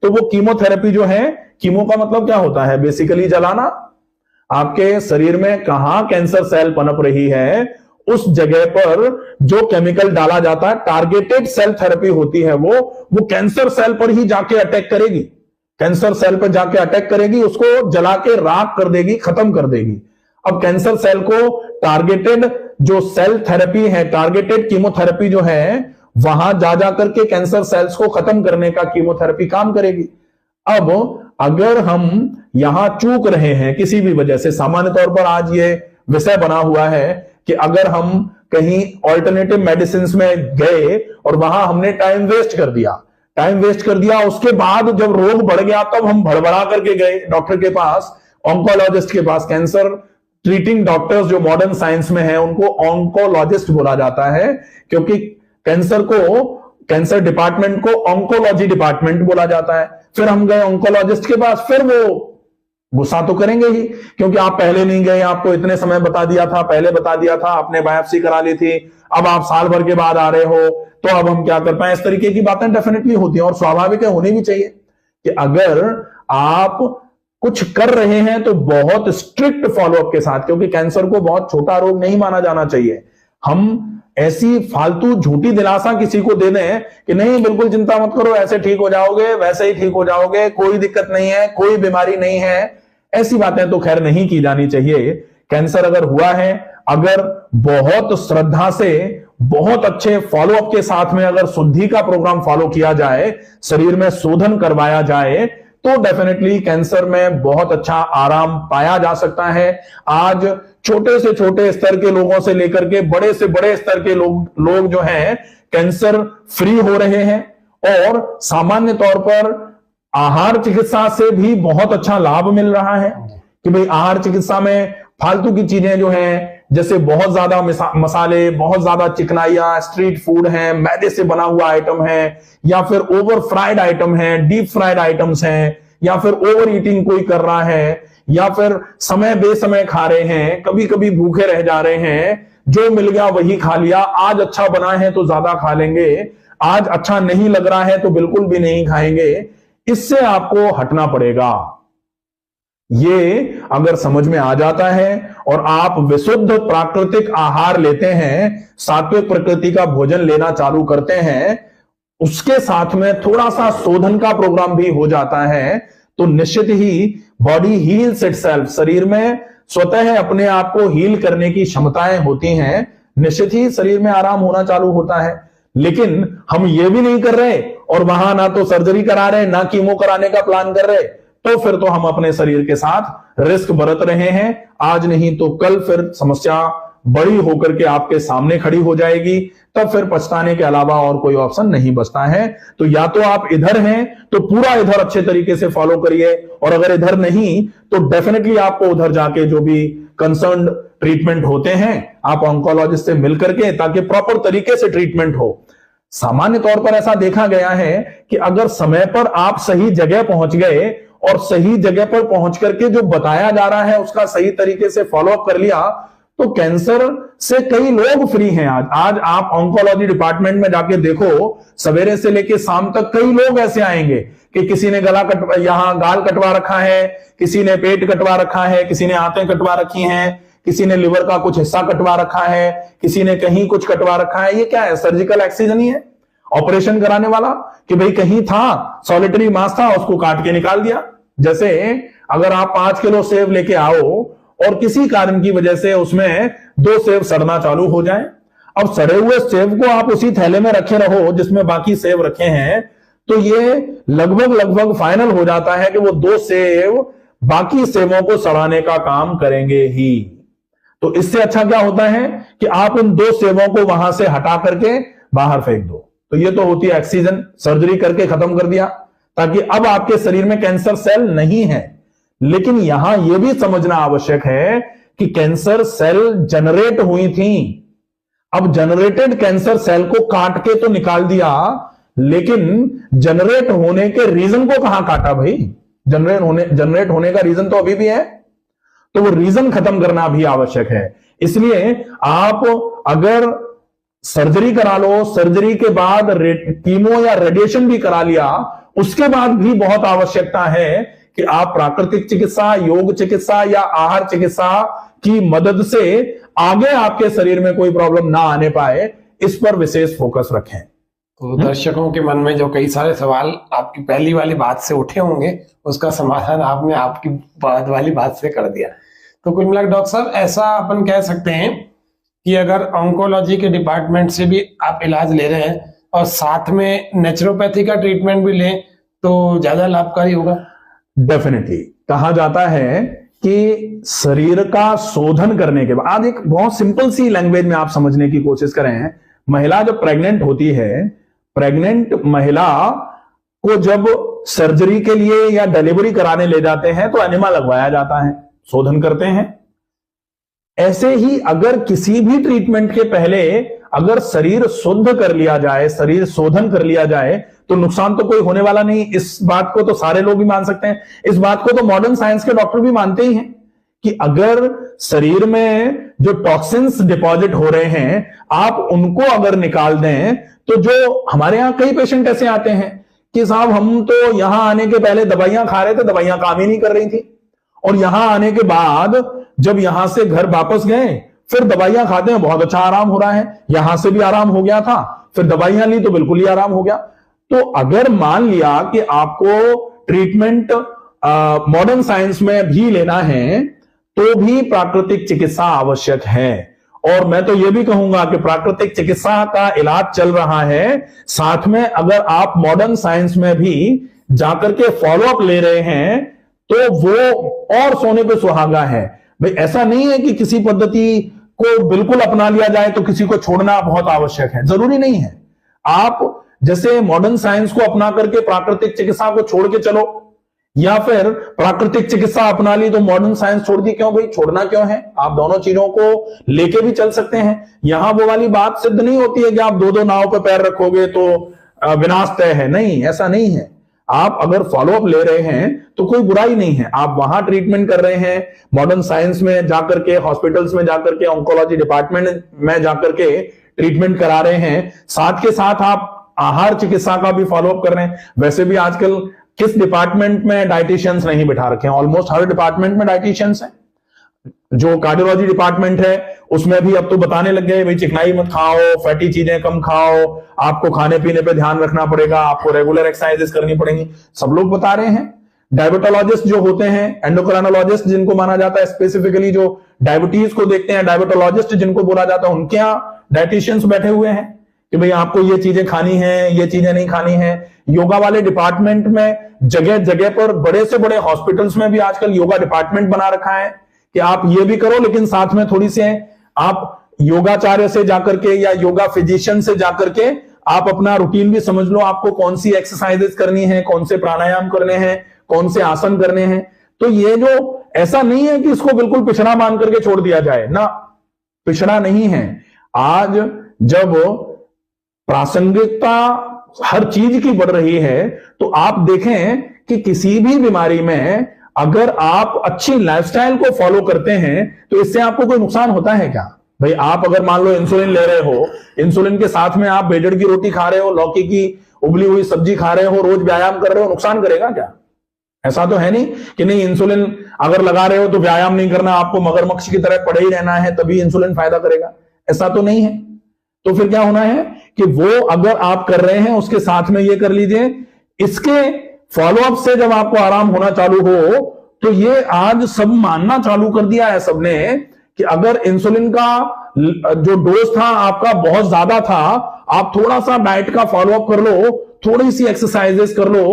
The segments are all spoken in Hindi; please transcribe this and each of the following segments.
तो वो कीमोथेरेपी जो है, कीमो का मतलब क्या होता है, बेसिकली जलाना। आपके शरीर में कहां कैंसर सेल पनप रही है, उस जगह पर जो केमिकल डाला जाता है, टारगेटेड सेल थेरेपी होती है, वो कैंसर सेल पर ही जाके अटैक करेगी, कैंसर सेल पर जाके अटैक करेगी, उसको जला के राख कर देगी, खत्म कर देगी। अब कैंसर सेल को टारगेटेड जो सेल थेरेपी है, टारगेटेड कीमोथेरेपी जो है, वहां जा करके कैंसर सेल्स को खत्म करने का कीमोथेरेपी काम करेगी। अब अगर हम यहां चूक रहे हैं किसी भी वजह से, सामान्य तौर पर आज ये विषय बना हुआ है कि अगर हम कहीं ऑल्टरनेटिव मेडिसिन में गए और वहां हमने टाइम वेस्ट कर दिया, उसके बाद जब रोग बढ़ गया तब हम भड़बड़ा करके गए डॉक्टर के पास, ऑन्कोलॉजिस्ट के पास। कैंसर ट्रीटिंग डॉक्टर्स जो मॉडर्न साइंस में है उनको ऑन्कोलॉजिस्ट बोला जाता है, क्योंकि कैंसर डिपार्टमेंट को ऑन्कोलॉजी डिपार्टमेंट बोला जाता है। फिर हम गए ऑन्कोलॉजिस्ट के पास, फिर वो गुस्सा तो करेंगे ही, क्योंकि आप पहले नहीं गए, आपको इतने समय पहले बता दिया था, आपने बायोप्सी करा ली थी, अब आप साल भर के बाद आ रहे हो, तो अब हम क्या कर पाए। इस तरीके की बातें डेफिनेटली होती हैं और स्वाभाविक है, होनी भी चाहिए कि अगर आप कुछ कर रहे हैं तो बहुत स्ट्रिक्ट फॉलोअप के साथ, क्योंकि कैंसर को बहुत छोटा रोग नहीं माना जाना चाहिए। हम ऐसी फालतू झूठी दिलासा किसी को दे दें कि नहीं बिल्कुल चिंता मत करो, ऐसे ठीक हो जाओगे, वैसे ही ठीक हो जाओगे, कोई दिक्कत नहीं है, कोई बीमारी नहीं है, ऐसी बातें तो खैर नहीं की जानी चाहिए। कैंसर अगर हुआ है, अगर बहुत श्रद्धा से, बहुत अच्छे फॉलोअप के साथ में अगर शुद्धि का प्रोग्राम फॉलो किया जाए, शरीर में शोधन करवाया जाए, तो डेफिनेटली कैंसर में बहुत अच्छा आराम पाया जा सकता है। आज छोटे से छोटे स्तर के लोगों से लेकर के बड़े से बड़े स्तर के लोग जो हैं कैंसर फ्री हो रहे हैं, और सामान्य तौर पर आहार चिकित्सा से भी बहुत अच्छा लाभ मिल रहा है कि भाई आहार चिकित्सा में फालतू की चीजें जो हैं, जैसे बहुत ज्यादा मसाले, बहुत ज्यादा चिकनाइयां, स्ट्रीट फूड है, मैदे से बना हुआ आइटम है, या फिर ओवर फ्राइड आइटम है, डीप फ्राइड आइटम्स हैं, या फिर ओवर ईटिंग कोई कर रहा है, या फिर समय बेसमय खा रहे हैं, कभी कभी भूखे रह जा रहे हैं, जो मिल गया वही खा लिया, आज अच्छा बना है तो ज्यादा खा लेंगे, आज अच्छा नहीं लग रहा है तो बिल्कुल भी नहीं खाएंगे। इससे आपको हटना पड़ेगा। ये अगर समझ में आ जाता है और आप विशुद्ध प्राकृतिक आहार लेते हैं, सात्विक प्रकृति का भोजन लेना चालू करते हैं, उसके साथ में थोड़ा सा शोधन का प्रोग्राम भी हो जाता है, तो निश्चित ही बॉडी हील्स इटसेल्फ, शरीर में स्वतः अपने आप को हील करने की क्षमताएं होती हैं, निश्चित ही शरीर में आराम होना चालू होता है। लेकिन हम ये भी नहीं कर रहे और वहां ना तो सर्जरी करा रहे, ना कीमो कराने का प्लान कर रहे, तो फिर तो हम अपने शरीर के साथ रिस्क बरत रहे हैं। आज नहीं तो कल फिर समस्या बड़ी होकर के आपके सामने खड़ी हो जाएगी, तब फिर पछताने के अलावा और कोई ऑप्शन नहीं बचता है। तो या तो आप इधर हैं तो पूरा इधर अच्छे तरीके से फॉलो करिए, और अगर इधर नहीं तो डेफिनेटली आपको उधर जाके जो भी कंसर्न ट्रीटमेंट होते हैं आप ऑन्कोलॉजिस्ट से मिलकर के, ताकि प्रॉपर तरीके से ट्रीटमेंट हो। सामान्य तौर पर ऐसा देखा गया है कि अगर समय पर आप सही जगह पहुंच गए और सही जगह पर पहुंच करके जो बताया जा रहा है उसका सही तरीके से फॉलोअप कर लिया, तो कैंसर से कई लोग फ्री हैं। आज आप ऑन्कोलॉजी डिपार्टमेंट में जाके देखो, सवेरे से लेके शाम तक कई लोग ऐसे आएंगे कि किसी ने यहां गाल कटवा रखा है, किसी ने पेट कटवा रखा है, किसी ने आंतें कटवा रखी हैं, किसी ने लिवर का कुछ हिस्सा कटवा रखा है, किसी ने कहीं कुछ कटवा रखा है। ये क्या है? सर्जिकल एक्सीजन ही है, ऑपरेशन कराने वाला, कि भाई कहीं था सॉलिटरी मांस था उसको काट के निकाल दिया। जैसे अगर आप 5 किलो सेब लेके आओ और किसी कारण की वजह से उसमें 2 सेब सड़ना चालू हो जाए, अब सड़े हुए सेब को आप उसी थैले में रखे रहो जिसमें बाकी सेब रखे हैं, तो ये लगभग फाइनल हो जाता है कि वो 2 सेब बाकी सेबों को सड़ाने का काम करेंगे ही। तो इससे अच्छा क्या होता है कि आप उन 2 सेबों को वहां से हटा करके बाहर फेंक दो। तो ये तो होती है एक्सीजन, सर्जरी करके खत्म कर दिया, ताकि अब आपके शरीर में कैंसर सेल नहीं है। लेकिन यहां यह भी समझना आवश्यक है कि कैंसर सेल जनरेट हुई थी। अब जनरेटेड कैंसर सेल को काट के तो निकाल दिया, लेकिन जनरेट होने के रीजन को कहां काटा भाई? जनरेट होने का रीजन तो अभी भी है, तो वो रीजन खत्म करना भी आवश्यक है। इसलिए आप अगर सर्जरी करा लो, सर्जरी के बाद कीमो या रेडिएशन भी करा लिया, उसके बाद भी बहुत आवश्यकता है कि आप प्राकृतिक चिकित्सा, योग चिकित्सा या आहार चिकित्सा की मदद से आगे आपके शरीर में कोई प्रॉब्लम ना आने पाए, इस पर विशेष फोकस रखें। तो दर्शकों के मन में जो कई सारे सवाल आपकी पहली वाली बात से उठे होंगे, उसका समाधान आपने आपकी बाद वाली बात से कर दिया। तो कुल मिलाकर डॉक्टर साहब, ऐसा अपन कह सकते हैं कि अगर ऑन्कोलॉजी के डिपार्टमेंट से भी आप इलाज ले रहे हैं और साथ में नेचुरोपैथी का ट्रीटमेंट भी लें तो ज्यादा लाभकारी होगा। डेफिनेटली कहा जाता है कि शरीर का शोधन करने के बाद, एक बहुत सिंपल सी लैंग्वेज में आप समझने की कोशिश करें, महिला जब प्रेग्नेंट होती है, प्रेग्नेंट महिला को जब सर्जरी के लिए या डिलीवरी कराने ले जाते हैं तो एनिमा लगवाया जाता है, शोधन करते हैं। ऐसे ही अगर किसी भी ट्रीटमेंट के पहले अगर शरीर शुद्ध कर लिया जाए, शरीर शोधन कर लिया जाए, तो नुकसान तो कोई होने वाला नहीं। इस बात को तो सारे लोग भी मान सकते हैं, इस बात को तो मॉडर्न साइंस के डॉक्टर भी मानते ही हैं कि अगर शरीर में जो टॉक्सिन्स डिपॉजिट हो रहे हैं, आप उनको अगर निकाल दें, तो जो हमारे यहां कई पेशेंट ऐसे आते हैं कि साहब हम तो यहां आने के पहले दवाइयां खा रहे थे, दवाइयां काम ही नहीं कर रही थी, और यहां आने के बाद जब यहां से घर वापस गए फिर दवाइयां खाते हैं, बहुत अच्छा आराम हो रहा है, यहां से भी आराम हो गया था, फिर दवाइयां ली तो बिल्कुल ही आराम हो गया। तो अगर मान लिया कि आपको ट्रीटमेंट मॉडर्न साइंस में भी लेना है तो भी प्राकृतिक चिकित्सा आवश्यक है। और मैं तो यह भी कहूंगा कि प्राकृतिक चिकित्सा का इलाज चल रहा है, साथ में अगर आप मॉडर्न साइंस में भी जाकर के फॉलोअप ले रहे हैं तो वो और सोने पे सुहागा है। भाई ऐसा नहीं है कि किसी पद्धति को बिल्कुल अपना लिया जाए तो किसी को छोड़ना बहुत आवश्यक है, जरूरी नहीं है। आप जैसे मॉडर्न साइंस को अपना करके प्राकृतिक चिकित्सा को छोड़ के चलो, या फिर प्राकृतिक चिकित्सा अपना ली तो मॉडर्न साइंस छोड़ दी क्यों? भाई छोड़ना क्यों है, आप दोनों चीजों को लेके भी चल सकते हैं। यहां वो वाली बात सिद्ध नहीं होती है कि आप दो दो नाव पे पैर रखोगे तो विनाश तय है, नहीं, ऐसा नहीं है। आप अगर फॉलोअप ले रहे हैं तो कोई बुराई नहीं है, आप वहां ट्रीटमेंट कर रहे हैं, मॉडर्न साइंस में जाकर के, हॉस्पिटल्स में जाकर के, ऑन्कोलॉजी डिपार्टमेंट में जाकर के ट्रीटमेंट करा रहे हैं, साथ के साथ आप आहार चिकित्सा का भी फॉलोअप कर रहे हैं। वैसे भी आजकल किस डिपार्टमेंट में डाइटिशियंस नहीं बिठा रखे हैं, ऑलमोस्ट हर डिपार्टमेंट में डाइटिशियंस हैं। जो कार्डियोलॉजी डिपार्टमेंट है उसमें भी अब तो बताने लग गए भाई चिकनाई मत खाओ, फैटी चीजें कम खाओ, आपको खाने पीने पे ध्यान रखना पड़ेगा, आपको रेगुलर एक्सरसाइजेस करनी पड़ेंगी, सब लोग बता रहे हैं। डायबिटोलॉजिस्ट जो होते हैं, एंडोक्राइनोलॉजिस्ट जिनको माना जाता है, स्पेसिफिकली जो डायबिटीज को देखते हैं, डायबिटोलॉजिस्ट जिनको बोला जाता है, उनके यहाँ डाइटिशियंस बैठे हुए हैं कि भाई आपको ये चीजें खानी है, ये चीजें नहीं खानी है। योगा वाले डिपार्टमेंट में जगह जगह पर, बड़े से बड़े हॉस्पिटल्स में भी आजकल योगा डिपार्टमेंट बना रखा है कि आप ये भी करो लेकिन साथ में थोड़ी से आप योगाचार्य से जाकर के या योगा फिजिशियन से जाकर के आप अपना रूटीन भी समझ लो, आपको कौन सी एक्सरसाइजेस करनी है, कौन से प्राणायाम करने हैं, कौन से आसन करने हैं। तो ये जो ऐसा नहीं है कि इसको बिल्कुल पिछड़ा मान करके छोड़ दिया जाए ना, पिछड़ा नहीं है। आज जब प्रासंगिकता हर चीज की बढ़ रही है तो आप देखें कि किसी भी बीमारी में अगर आप अच्छी लाइफस्टाइल को फॉलो करते हैं तो इससे आपको कोई नुकसान होता है क्या? भाई आप अगर मान लो इंसुलिन ले रहे हो, इंसुलिन के साथ में आप बेजड़ की रोटी खा रहे हो, लौकी की उबली हुई सब्जी खा रहे हो, रोज व्यायाम कर रहे हो, नुकसान करेगा क्या? ऐसा तो है नहीं कि नहीं इंसुलिन अगर लगा रहे हो तो व्यायाम नहीं करना, आपको मगरमच्छ की तरह पड़े ही रहना है तभी इंसुलिन फायदा करेगा, ऐसा तो नहीं है। तो फिर क्या होना है कि वो अगर आप कर रहे हैं उसके साथ में ये कर लीजिए। इसके फॉलोअप से जब आपको आराम होना चालू हो तो ये आज सब मानना चालू कर दिया है सबने कि अगर इंसुलिन का जो डोज था आपका बहुत ज्यादा था, आप थोड़ा सा डाइट का फॉलोअप कर लो, थोड़ी सी एक्सरसाइजेस कर लो,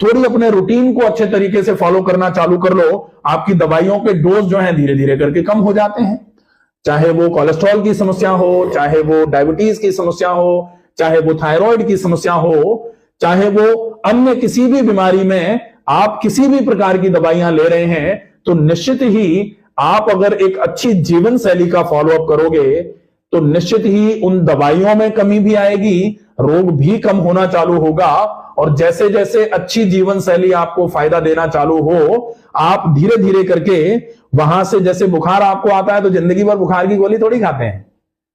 थोड़ी अपने रूटीन को अच्छे तरीके से फॉलो करना चालू कर लो, आपकी दवाइयों के डोज जो है धीरे धीरे करके कम हो जाते हैं। चाहे वो कोलेस्ट्रॉल की समस्या हो, चाहे वो डायबिटीज की समस्या हो, चाहे वो थायराइड की समस्या हो, चाहे वो अन्य किसी भी बीमारी में आप किसी भी प्रकार की दवाइयां ले रहे हैं, तो निश्चित ही आप अगर एक अच्छी जीवन शैली का फॉलोअप करोगे तो निश्चित ही उन दवाइयों में कमी भी आएगी, रोग भी कम होना चालू होगा। और जैसे जैसे अच्छी जीवन शैली आपको फायदा देना चालू हो, आप धीरे धीरे करके वहां से, जैसे बुखार आपको आता है तो जिंदगी भर बुखार की गोली थोड़ी खाते हैं।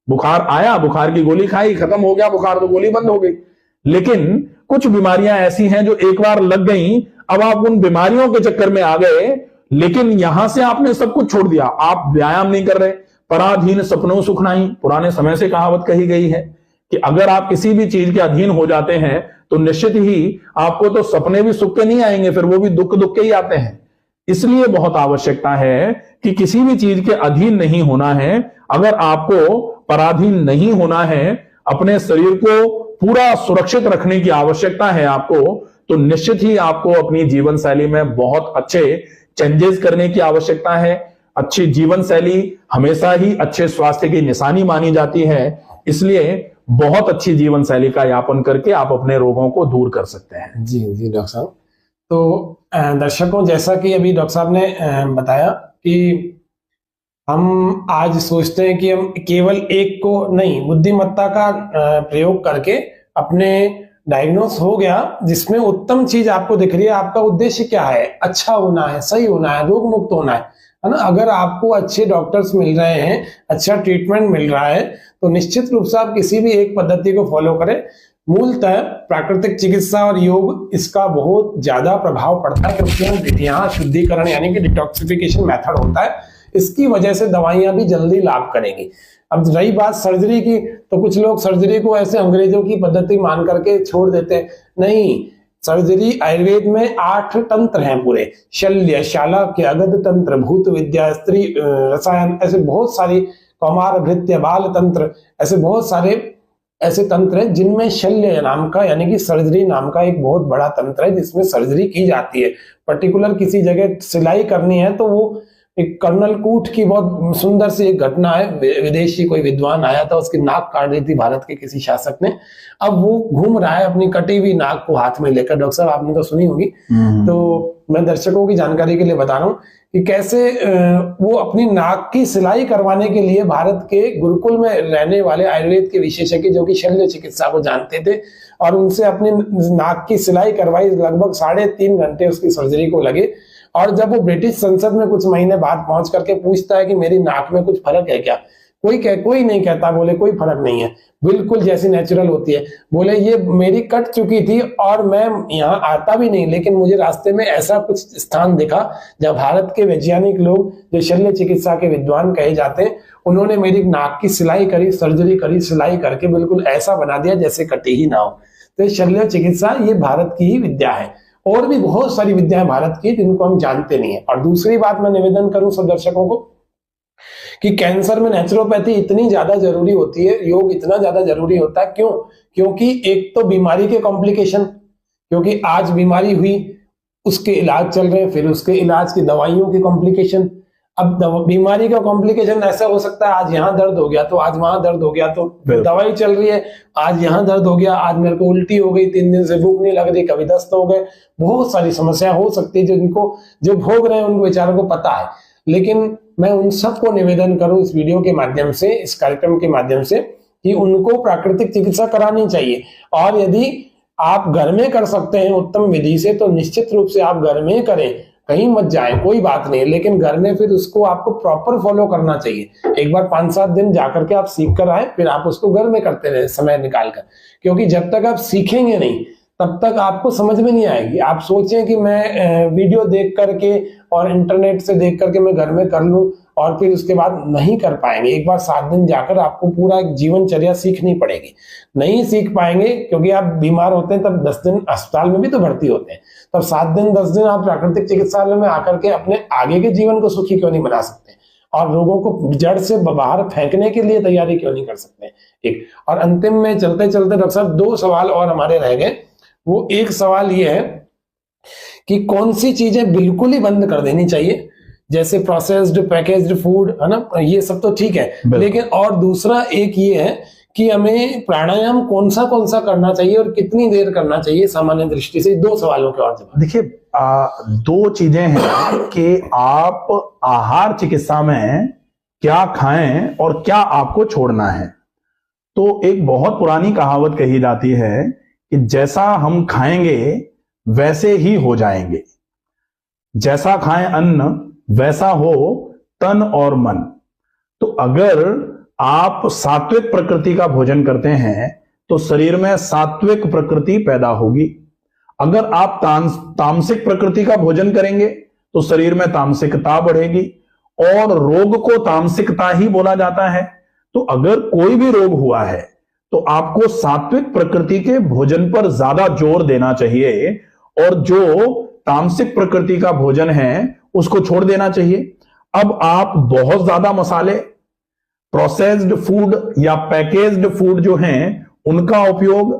बुखार आया, बुखार की गोली खाई, खत्म हो गया बुखार तो गोली बंद हो गई। लेकिन कुछ बीमारियां ऐसी हैं जो एक बार लग गई, अब आप उन बीमारियों के चक्कर में आ गए, लेकिन यहां से आपने सब कुछ छोड़ दिया, आप व्यायाम नहीं कर रहे। पराधीन सपनों सुख नहीं, पुराने समय से कहावत कही गई है कि अगर आप किसी भी चीज के अधीन हो जाते हैं तो निश्चित ही आपको तो सपने भी सुख के नहीं आएंगे, फिर वो भी दुख दुख के ही आते हैं। इसलिए बहुत आवश्यकता है कि किसी भी चीज के अधीन नहीं होना है। अगर आपको पराधीन नहीं होना है, अपने शरीर को पूरा सुरक्षित रखने की आवश्यकता है आपको, तो निश्चित ही आपको अपनी जीवन शैली में बहुत अच्छे चेंजेस करने की आवश्यकता है। अच्छी जीवन शैली हमेशा ही अच्छे स्वास्थ्य की निशानी मानी जाती है, इसलिए बहुत अच्छी जीवन शैली का यापन करके आप अपने रोगों को दूर कर सकते हैं। जी जी डॉक्टर साहब। तो दर्शकों, जैसा कि अभी डॉक्टर साहब ने बताया कि हम आज सोचते हैं कि हम केवल एक को नहीं, बुद्धिमत्ता का प्रयोग करके अपने डायग्नोस हो गया, जिसमें उत्तम चीज आपको दिख रही है। आपका उद्देश्य क्या है? अच्छा होना है, सही होना है, रोग मुक्त होना है ना। अगर आपको अच्छे डॉक्टर्स मिल रहे हैं, अच्छा ट्रीटमेंट मिल रहा है, तो निश्चित रूप से आप किसी भी एक पद्धति को फॉलो करें। मूलतः प्राकृतिक चिकित्सा और योग, इसका बहुत ज्यादा प्रभाव पड़ता है, क्योंकि यहाँ शुद्धिकरण यानी कि डिटॉक्सिफिकेशन मेथड होता है। इसकी वजह से दवाइयां भी जल्दी लाभ करेंगी। अब रही बात सर्जरी की, तो कुछ लोग सर्जरी को ऐसे अंग्रेजों की पद्धति मान करके छोड़ देते हैं। नहीं, सर्जरी आयुर्वेद में 8 तंत्र हैं पूरे, शल्य, शालाक्य, अगध तंत्र, भूत विद्या, स्त्री रसायन, ऐसे बहुत सारी, कौमार, भृत्य, बाल तंत्र, ऐसे बहुत सारे ऐसे तंत्र हैं जिनमें शल्य नाम का यानी कि सर्जरी नाम का एक बहुत बड़ा तंत्र है, जिसमें सर्जरी की जाती है। पर्टिकुलर किसी जगह सिलाई करनी है तो वो एक कर्नल कूट की बहुत सुंदर सी एक घटना है। विदेशी कोई विद्वान आया था, उसकी नाक काट दी थी भारत के किसी शासक ने। अब वो घूम रहा है अपनी कटी हुई नाक को हाथ में लेकर। डॉक्टर साहब, आपने तो सुनी होगी, तो मैं दर्शकों की जानकारी के लिए बता रहा हूँ कि कैसे वो अपनी नाक की सिलाई करवाने के लिए भारत के गुरुकुल में रहने वाले आयुर्वेद के विशेषज्ञ जो कि शल्य चिकित्सा को जानते थे, और उनसे अपनी नाक की सिलाई करवाई। लगभग 3.5 घंटे उसकी सर्जरी को लगे। और जब वो ब्रिटिश संसद में कुछ महीने बाद पहुंच करके पूछता है कि मेरी नाक में कुछ फर्क है क्या, कोई नहीं कहता, बोले कोई फर्क नहीं है, बिल्कुल जैसी नेचुरल होती है। बोले ये मेरी कट चुकी थी और मैं यहाँ आता भी नहीं, लेकिन मुझे रास्ते में ऐसा कुछ स्थान दिखा जब भारत के वैज्ञानिक लोग जो शल्य चिकित्सा के विद्वान कहे जाते हैं, उन्होंने मेरी नाक की सिलाई करी, सर्जरी करी, सिलाई करके बिल्कुल ऐसा बना दिया जैसे कटी ही ना हो। तो शल्य चिकित्सा ये भारत की ही विद्या है। और भी बहुत सारी विद्याएं भारत की जिनको हम जानते नहीं है। और दूसरी बात मैं निवेदन करूं सब दर्शकों को कि कैंसर में नेचुरोपैथी इतनी ज्यादा जरूरी होती है, योग इतना ज्यादा जरूरी होता है। क्यों? क्योंकि एक तो बीमारी के कॉम्प्लिकेशन, क्योंकि आज बीमारी हुई, उसके इलाज चल रहे हैं, फिर उसके इलाज की दवाइयों की कॉम्प्लिकेशन। अब बीमारी का कॉम्प्लिकेशन ऐसा हो सकता है, आज यहाँ दर्द हो गया तो आज वहां दर्द हो गया, तो दवाई चल रही है, आज यहाँ दर्द हो गया, आज मेरे को उल्टी हो गई, 3 दिन से भूख नहीं लग रही, कभी दस्त हो गए। बहुत सारी समस्या हो सकती है जो भोग रहे हैं उनको बेचारों को पता है। लेकिन मैं उन सबको निवेदन करूं इस वीडियो के माध्यम से, इस कार्यक्रम के माध्यम से, कि उनको प्राकृतिक चिकित्सा करानी चाहिए। और यदि आप घर में कर सकते हैं उत्तम विधि से, तो निश्चित रूप से आप घर में करें, कहीं मत जाएं, कोई बात नहीं, लेकिन घर में फिर उसको आपको प्रॉपर फॉलो करना चाहिए। एक बार 5-7 दिन जाकर के आप सीख कर आए, फिर आप उसको घर में करते रहे समय निकालकर। क्योंकि जब तक आप सीखेंगे नहीं तब तक आपको समझ में नहीं आएगी। आप सोचें कि मैं वीडियो देख करके और इंटरनेट से देख करके मैं घर में कर लूं, और फिर उसके बाद नहीं कर पाएंगे। एक बार 7 दिन जाकर आपको पूरा एक जीवनचर्या सीखनी पड़ेगी। नहीं सीख पाएंगे क्योंकि आप बीमार होते हैं, तब 10 दिन अस्पताल में भी तो भर्ती होते हैं, तब 7 दिन 10 दिन आप प्राकृतिक चिकित्सालय में आकर के अपने आगे के जीवन को सुखी क्यों नहीं बना सकते, और रोगों को जड़ से बाहर फेंकने के लिए तैयारी क्यों नहीं कर सकते। एक और अंतिम में चलते चलते डॉक्टर साहब 2 सवाल और हमारे रह गए। वो एक सवाल ये है कि कौन सी चीजें बिल्कुल ही बंद कर देनी चाहिए, जैसे प्रोसेस्ड पैकेज्ड फूड, है ना, ये सब तो ठीक है, लेकिन और दूसरा एक ये है कि हमें प्राणायाम कौन सा करना चाहिए और कितनी देर करना चाहिए सामान्य दृष्टि से। 2 सवालों के और जवाब। देखिए, 2 चीजें हैं कि आप आहार चिकित्सा में क्या खाएं और क्या आपको छोड़ना है। तो एक बहुत पुरानी कहावत कही जाती है कि जैसा हम खाएंगे वैसे ही हो जाएंगे, जैसा खाएं अन्न वैसा हो तन और मन। तो अगर आप सात्विक प्रकृति का भोजन करते हैं तो तो शरीर में सात्विक प्रकृति पैदा होगी। अगर आप तामसिक प्रकृति का भोजन करेंगे तो शरीर में तामसिकता बढ़ेगी, और रोग को तामसिकता ही बोला जाता है। तो अगर कोई भी रोग हुआ है तो आपको सात्विक प्रकृति के भोजन पर ज्यादा जोर देना चाहिए, और जो तामसिक प्रकृति का भोजन है उसको छोड़ देना चाहिए। अब आप बहुत ज्यादा मसाले, प्रोसेस्ड फूड या पैकेज्ड फूड जो हैं उनका उपयोग,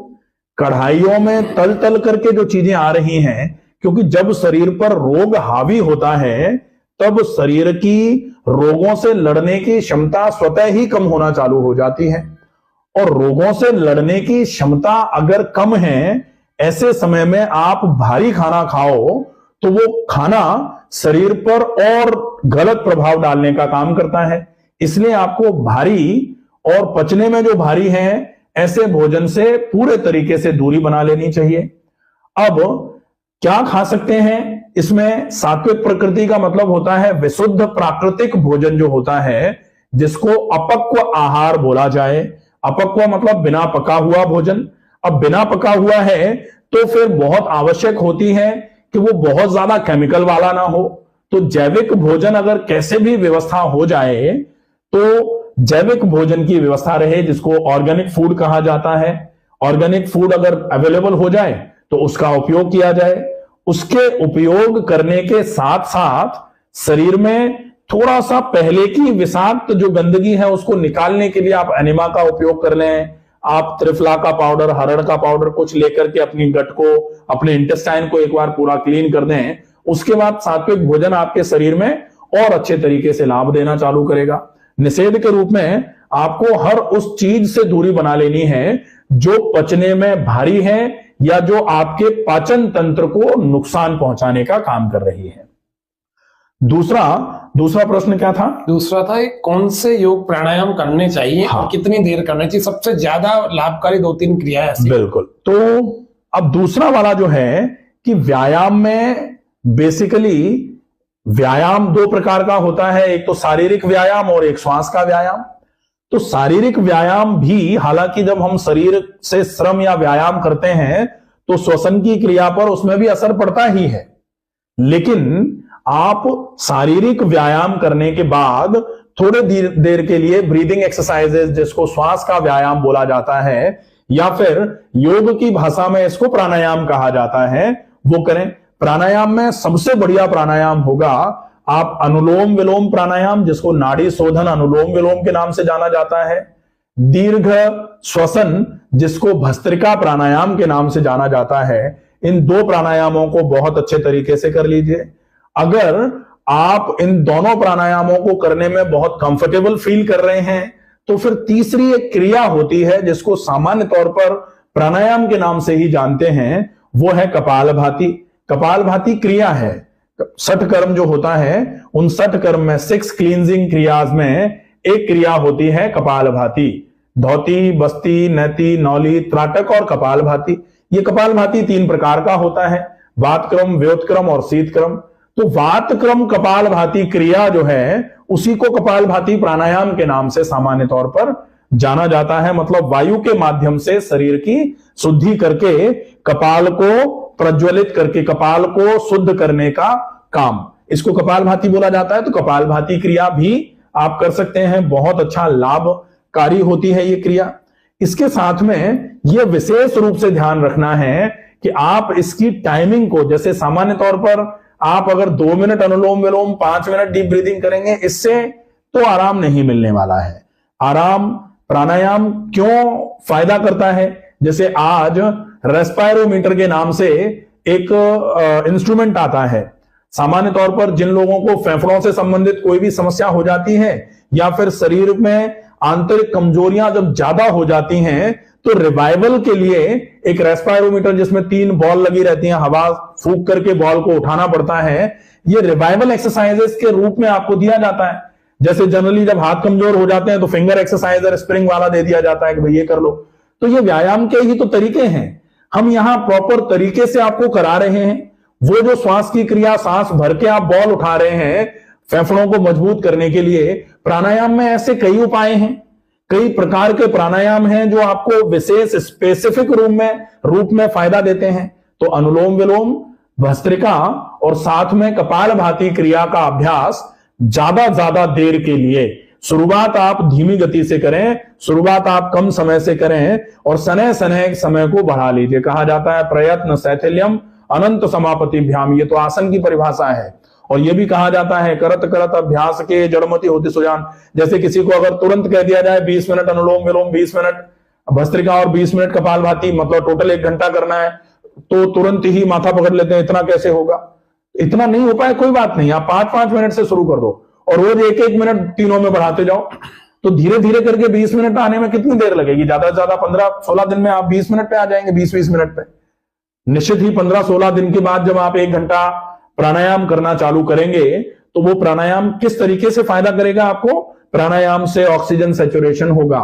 कढ़ाइयों में तल तल करके जो चीजें आ रही हैं, क्योंकि जब शरीर पर रोग हावी होता है तब शरीर की रोगों से लड़ने की क्षमता स्वतः ही कम होना चालू हो जाती है, और रोगों से लड़ने की क्षमता अगर कम है, ऐसे समय में आप भारी खाना खाओ तो वो खाना शरीर पर और गलत प्रभाव डालने का काम करता है। इसलिए आपको भारी और पचने में जो भारी है ऐसे भोजन से पूरे तरीके से दूरी बना लेनी चाहिए। अब क्या खा सकते हैं? इसमें सात्विक प्रकृति का मतलब होता है विशुद्ध प्राकृतिक भोजन जो होता है, जिसको अपक्व आहार बोला जाए। अपक्व मतलब बिना पका हुआ भोजन। अब बिना पका हुआ है तो फिर बहुत आवश्यक होती है कि वो बहुत ज्यादा केमिकल वाला ना हो। तो जैविक भोजन अगर कैसे भी व्यवस्था हो जाए तो जैविक भोजन की व्यवस्था रहे, जिसको ऑर्गेनिक फूड कहा जाता है। ऑर्गेनिक फूड अगर अवेलेबल हो जाए तो उसका उपयोग किया जाए। उसके उपयोग करने के साथ साथ शरीर में थोड़ा सा पहले की विषाक्त जो गंदगी है उसको निकालने के लिए आप एनिमा का उपयोग कर लें। आप त्रिफला का पाउडर, हरड़ का पाउडर कुछ लेकर के अपनी गट को, अपने इंटेस्टाइन को एक बार पूरा क्लीन कर दें। उसके बाद सात्विक भोजन आपके शरीर में और अच्छे तरीके से लाभ देना चालू करेगा। निषेध के रूप में आपको हर उस चीज से दूरी बना लेनी है जो पचने में भारी है या जो आपके पाचन तंत्र को नुकसान पहुंचाने का काम कर रही है। दूसरा प्रश्न क्या था? दूसरा था कौन से योग प्राणायाम करने चाहिए, हाँ। और कितनी देर करना चाहिए, सबसे ज्यादा लाभकारी 2-3 क्रियाएं ऐसी। बिल्कुल। तो अब दूसरा वाला जो है कि व्यायाम में बेसिकली व्यायाम 2 प्रकार का होता है, एक तो शारीरिक व्यायाम और एक श्वास का व्यायाम। तो शारीरिक व्यायाम भी, हालांकि जब हम शरीर से श्रम या व्यायाम करते हैं तो श्वसन की क्रिया पर उसमें भी असर पड़ता ही है, लेकिन आप शारीरिक व्यायाम करने के बाद थोड़े देर के लिए ब्रीदिंग एक्सरसाइजेस, जिसको श्वास का व्यायाम बोला जाता है या फिर योग की भाषा में इसको प्राणायाम कहा जाता है, वो करें। प्राणायाम में सबसे बढ़िया प्राणायाम होगा आप अनुलोम विलोम प्राणायाम, जिसको नाड़ी शोधन अनुलोम विलोम के नाम से जाना जाता है। दीर्घ श्वसन, जिसको भस्त्रिका प्राणायाम के नाम से जाना जाता है। इन 2 प्राणायामों को बहुत अच्छे तरीके से कर लीजिए। अगर आप इन दोनों प्राणायामों को करने में बहुत कंफर्टेबल फील कर रहे हैं तो फिर तीसरी एक क्रिया होती है जिसको सामान्य तौर पर प्राणायाम के नाम से ही जानते हैं, वो है कपालभाति। कपालभाति क्रिया है। 60 कर्म जो होता है उन 60 कर्म में 6 क्लींजिंग क्रियाज में एक क्रिया होती है कपालभाति। धौती, बस्ती, नैति, नौली, त्राटक और कपालभाति। ये कपालभाति 3 प्रकार का होता है, वात क्रम, व्योत क्रम और शीत क्रम। तो वात क्रम कपालभाति क्रिया जो है उसी को कपालभाति प्राणायाम के नाम से सामान्य तौर पर जाना जाता है। मतलब वायु के माध्यम से शरीर की शुद्धि करके कपाल को प्रज्वलित करके कपाल को शुद्ध करने का काम, इसको कपालभाति बोला जाता है। तो कपालभाति क्रिया भी आप कर सकते हैं, बहुत अच्छा लाभकारी होती है ये क्रिया। इसके साथ में यह विशेष रूप से ध्यान रखना है कि आप इसकी टाइमिंग को, जैसे सामान्य तौर पर आप अगर 2 मिनट अनुलोम विलोम, 5 मिनट डीप ब्रीदिंग करेंगे, इससे तो आराम नहीं मिलने वाला है। आराम प्राणायाम क्यों फायदा करता है? जैसे आज रेस्पायरोमीटर के नाम से एक इंस्ट्रूमेंट आता है। सामान्य तौर पर जिन लोगों को फेफड़ों से संबंधित कोई भी समस्या हो जाती है या फिर शरीर में आंतरिक कमजोरियां जब ज्यादा हो जाती हैं तो रिवाइवल के लिए एक रेस्पायरोमीटर जिसमें 3 बॉल लगी रहती हैं, हवा फूंक करके बॉल को उठाना पड़ता है, ये रिवाइवल एक्सरसाइजेस के रूप में आपको दिया जाता है। जैसे जनरली जब हाथ कमजोर हो जाते हैं तो फिंगर एक्सरसाइजर स्प्रिंग वाला दे दिया जाता है कि भाई ये कर लो। तो ये व्यायाम के ही तो तरीके हैं, हम यहां प्रॉपर तरीके से आपको करा रहे हैं। वो जो श्वास की क्रिया, सांस भर के आप बॉल उठा रहे हैं फेफड़ों को मजबूत करने के लिए, प्राणायाम में ऐसे कई उपाय हैं कई प्रकार के प्राणायाम हैं जो आपको विशेष स्पेसिफिक रूप में फायदा देते हैं। तो अनुलोम विलोम, भस्त्रिका और साथ में कपालभाति क्रिया का अभ्यास ज्यादा देर के लिए, शुरुआत आप धीमी गति से करें, शुरुआत आप कम समय से करें और सने सने समय को बढ़ा लीजिए। कहा जाता है प्रयत्न शैथिल्यम अनंत समापतिभ्याम, ये तो आसन की परिभाषा है। और यह भी कहा जाता है करत करत अभ्यास के जड़मति होती सुजान। जैसे किसी को अगर तुरंत कह दिया जाए 20 मिनट अनुलोम विलोम, 20 मिनट भस्त्रिका और 20 मिनट कपालभाति, मतलब टोटल 1 घंटा करना है, तो तुरंत ही माथा पकड़ लेते हैं, इतना कैसे होगा। इतना नहीं हो पाए कोई बात नहीं, आप 5-5 मिनट से शुरू कर दो और रोज 1-1 मिनट तीनों में बढ़ाते जाओ, तो धीरे धीरे करके 20 मिनट आने में कितनी देर लगेगी? ज्यादा से ज्यादा 15-16 दिन में आप 20 मिनट पे आ जाएंगे, 20-20 मिनट पे। निश्चित ही 15-16 दिन के बाद जब आप 1 घंटा प्राणायाम करना चालू करेंगे तो वो प्राणायाम किस तरीके से फायदा करेगा आपको? प्राणायाम से ऑक्सीजन सैचुरेशन होगा,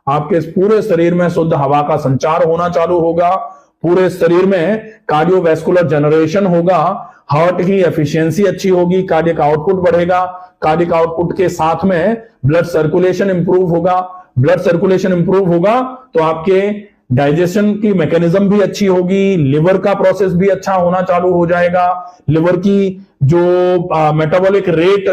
आपके पूरे शरीर में शुद्ध हवा का संचार होना चालू होगा, पूरे शरीर में कार्डियोवैस्कुलर जनरेशन होगा, हार्ट की एफिशिएंसी अच्छी होगी, कार्डियक आउटपुट बढ़ेगा, कार्डियक आउटपुट के साथ में ब्लड सर्कुलेशन इंप्रूव होगा, ब्लड सर्कुलेशन इंप्रूव होगा तो आपके डाइजेशन की मैकेनिज्म भी अच्छी होगी, लिवर का प्रोसेस भी अच्छा होना चालू हो जाएगा, लिवर की जो मेटाबॉलिक रेट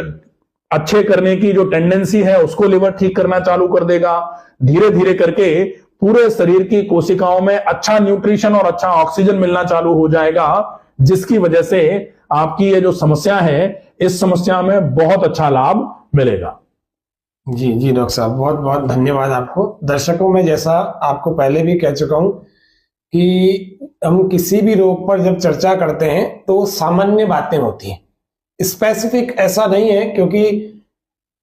अच्छे करने की जो टेंडेंसी है उसको लिवर ठीक करना चालू कर देगा। धीरे धीरे करके पूरे शरीर की कोशिकाओं में अच्छा न्यूट्रिशन और अच्छा ऑक्सीजन मिलना चालू हो जाएगा, जिसकी वजह से आपकी ये जो समस्या है इस समस्या में बहुत अच्छा लाभ मिलेगा। जी जी डॉक्टर साहब, बहुत बहुत धन्यवाद आपको। दर्शकों में जैसा आपको पहले भी कह चुका हूं कि हम किसी भी रोग पर जब चर्चा करते हैं तो सामान्य बातें होती हैं, स्पेसिफिक ऐसा नहीं है, क्योंकि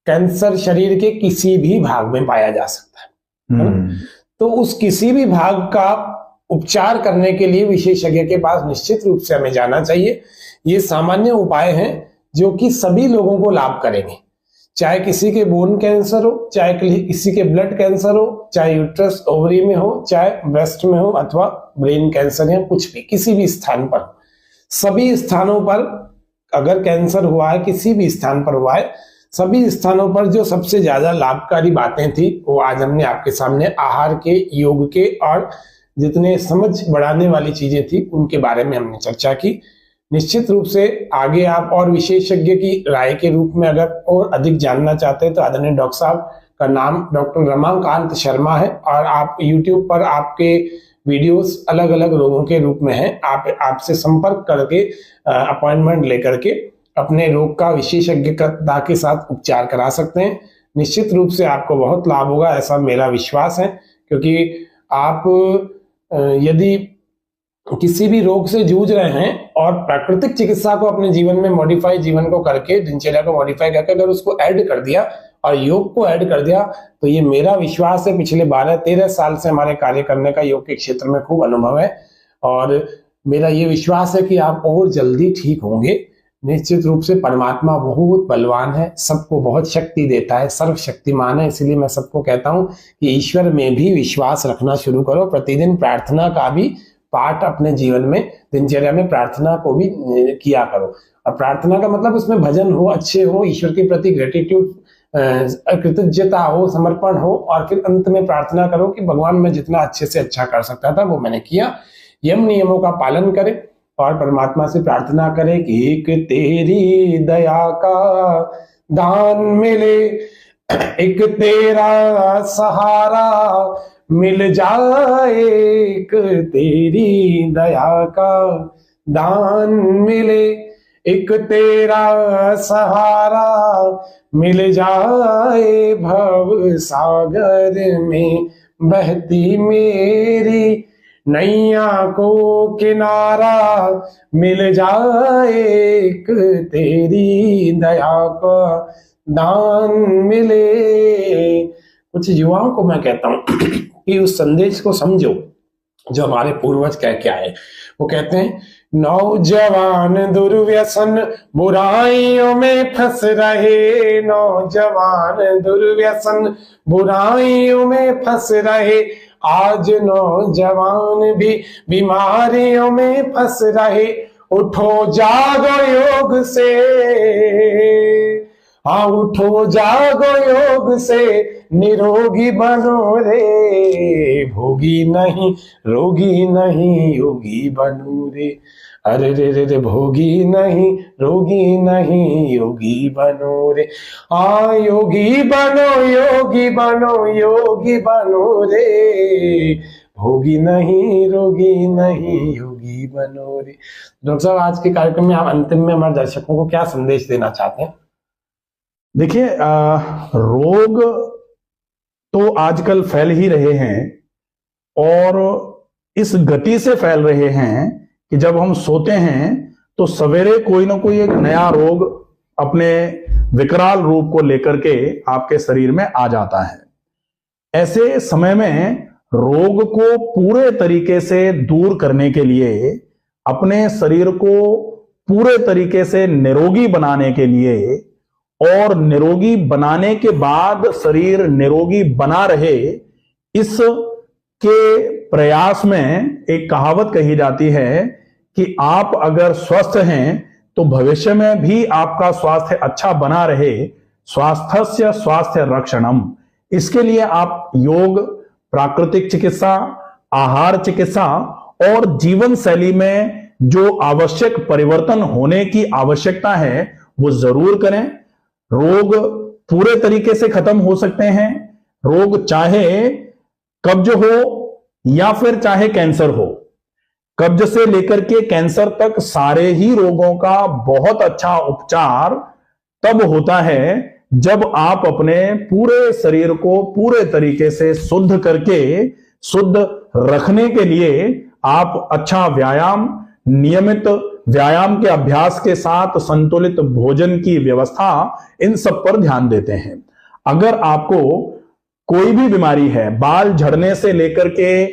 कैंसर शरीर के किसी भी भाग में पाया जा सकता है। तो उस किसी भी भाग का उपचार करने के लिए विशेषज्ञ के पास निश्चित रूप से हमें जाना चाहिए। ये सामान्य उपाय हैं जो कि सभी लोगों को लाभ करेंगे, चाहे किसी के बोन कैंसर हो, चाहे किसी के ब्लड कैंसर हो, चाहे यूट्रस ओवरी में हो, चाहे ब्रेस्ट में हो, अथवा ब्रेन कैंसर या कुछ भी, किसी भी स्थान पर, सभी स्थानों पर अगर कैंसर हुआ है, किसी भी स्थान पर हुआ है, सभी स्थानों पर जो सबसे ज्यादा लाभकारी बातें थी वो आज हमने आपके सामने आहार के, योग के और जितने समझ बढ़ाने वाली चीजें थी उनके बारे में हमने चर्चा की। निश्चित रूप से आगे आप और विशेषज्ञ की राय के रूप में अगर और अधिक जानना चाहते हैं तो आदरणीय डॉक्टर साहब का नाम डॉक्टर रमाकांत शर्मा है और आप YouTube पर आपके वीडियोस अलग अलग रोगों के रूप में हैं। आप आपसे संपर्क करके अपॉइंटमेंट लेकर के अपने रोग का विशेषज्ञता के साथ उपचार करा सकते हैं। निश्चित रूप से आपको बहुत लाभ होगा, ऐसा मेरा विश्वास है, क्योंकि आप यदि किसी भी रोग से जूझ रहे हैं और प्राकृतिक चिकित्सा को अपने जीवन में मॉडिफाई, जीवन को करके, दिनचर्या को मॉडिफाई करके अगर उसको ऐड कर दिया और योग को ऐड कर दिया, तो ये मेरा विश्वास है, पिछले 12-13 साल से हमारे कार्य करने का योग के क्षेत्र में खूब अनुभव है और मेरा ये विश्वास है कि आप और जल्दी ठीक होंगे। निश्चित रूप से परमात्मा बहुत बलवान है, सबको बहुत शक्ति देता है, सर्वशक्तिमान है। इसलिए मैं सबको कहता हूं कि ईश्वर में भी विश्वास रखना शुरू करो। प्रतिदिन प्रार्थना का भी पाठ अपने जीवन में, दिनचर्या में प्रार्थना को भी किया करो। और प्रार्थना का मतलब उसमें भजन हो, अच्छे हो, ईश्वर के प्रति ग्रेटिट्यूड, कृतज्ञता हो, समर्पण हो, और फिर अंत में प्रार्थना करो कि भगवान मैं जितना अच्छे से अच्छा कर सकता था वो मैंने किया। यम नियमों का पालन करें और परमात्मा से प्रार्थना करें कि एक तेरी दया का दान मिले, एक तेरा सहारा मिल जाए, एक तेरी दया का दान मिले, एक तेरा सहारा मिल जाए, भव सागर में बहती मेरी नैया को किनारा मिल जाए, एक तेरी दया का दान मिले। कुछ युवाओं को मैं कहता हूं कि उस संदेश को समझो जो हमारे पूर्वज कह के आए। वो कहते हैं, नौजवान दुर्व्यसन बुराइयों में फंस रहे, नौजवान दुर्व्यसन बुराइयों में फंस रहे, आज नौजवान भी बीमारियों में फंस रहे, उठो जागो योग से, हाँ उठो जागो योग से निरोगी बनो रे, भोगी नहीं रोगी नहीं योगी बनो रे, अरे रे रे रे भोगी नहीं रोगी नहीं योगी बनो रे, हाँ योगी बनो योगी बनो योगी बनो रे, भोगी नहीं रोगी नहीं योगी बनो रे। डॉक्टर साहब आज के कार्यक्रम में आप अंतिम में हमारे दर्शकों को क्या संदेश देना चाहते हैं? देखिए, रोग तो आजकल फैल ही रहे हैं और इस गति से फैल रहे हैं कि जब हम सोते हैं तो सवेरे कोई ना कोई एक नया रोग अपने विकराल रूप को लेकर के आपके शरीर में आ जाता है। ऐसे समय में रोग को पूरे तरीके से दूर करने के लिए, अपने शरीर को पूरे तरीके से निरोगी बनाने के लिए और निरोगी बनाने के बाद शरीर निरोगी बना रहे, इस के प्रयास में एक कहावत कही जाती है कि आप अगर स्वस्थ हैं तो भविष्य में भी आपका स्वास्थ्य अच्छा बना रहे, स्वास्थ्य स्वास्थ्य रक्षणम। इसके लिए आप योग, प्राकृतिक चिकित्सा, आहार चिकित्सा और जीवन शैली में जो आवश्यक परिवर्तन होने की आवश्यकता है वो जरूर करें। रोग पूरे तरीके से खत्म हो सकते हैं। रोग चाहे कब्ज हो या फिर चाहे कैंसर हो, कब्ज से लेकर के कैंसर तक सारे ही रोगों का बहुत अच्छा उपचार तब होता है जब आप अपने पूरे शरीर को पूरे तरीके से शुद्ध करके, शुद्ध रखने के लिए आप अच्छा व्यायाम, नियमित व्यायाम के अभ्यास के साथ संतुलित भोजन की व्यवस्था, इन सब पर ध्यान देते हैं। अगर आपको कोई भी बीमारी है, बाल झड़ने से लेकर के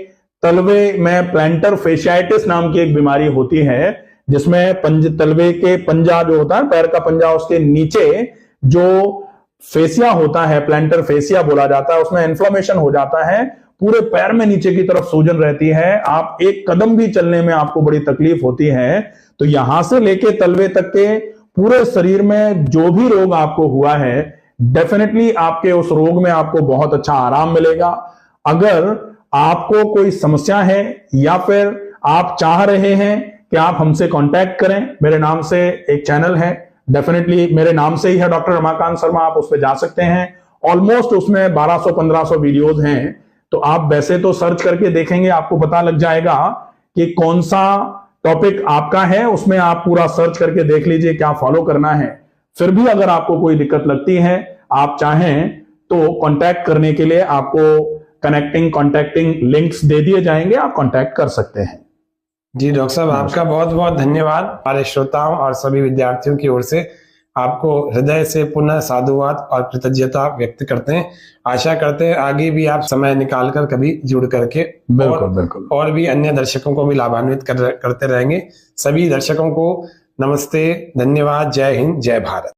तलवे में प्लांटर फेशियाइटिस नाम की एक बीमारी होती है जिसमें तलवे के पंजा जो होता है, पैर का पंजा, उसके नीचे जो फेसिया होता है, प्लांटर फेसिया बोला जाता है, उसमें इन्फ्लेमेशन हो जाता है, पूरे पैर में नीचे की तरफ सूजन रहती है, आप एक कदम भी चलने में आपको बड़ी तकलीफ होती है। तो यहां से लेके तलवे तक के पूरे शरीर में जो भी रोग आपको हुआ है, डेफिनेटली आपके उस रोग में आपको बहुत अच्छा आराम मिलेगा। अगर आपको कोई समस्या है या फिर आप चाह रहे हैं कि आप हमसे कांटेक्ट करें, मेरे नाम से एक चैनल है, डेफिनेटली मेरे नाम से ही है, डॉक्टर रमाकांत शर्मा, आप उस पर जा सकते हैं। ऑलमोस्ट उसमें 1200-1500 वीडियोज हैं, तो आप वैसे तो सर्च करके देखेंगे, आपको पता लग जाएगा कि कौन सा टॉपिक आपका है, उसमें आप पूरा सर्च करके देख लीजिए क्या फॉलो करना है। फिर भी अगर आपको कोई दिक्कत लगती है, आप चाहें तो कांटेक्ट करने के लिए आपको कॉन्टैक्टिंग लिंक्स दे दिए जाएंगे, आप कांटेक्ट कर सकते हैं। जी डॉक्टर साहब, आपका बहुत बहुत धन्यवाद। हमारे श्रोताओं और सभी विद्यार्थियों की ओर से आपको हृदय से पुनः साधुवाद और कृतज्ञता व्यक्त करते हैं। आशा करते हैं आगे भी आप समय निकालकर कभी जुड़ करके बिल्कुल और भी अन्य दर्शकों को भी लाभान्वित करते रहेंगे। सभी दर्शकों को नमस्ते, धन्यवाद, जय हिंद, जय भारत।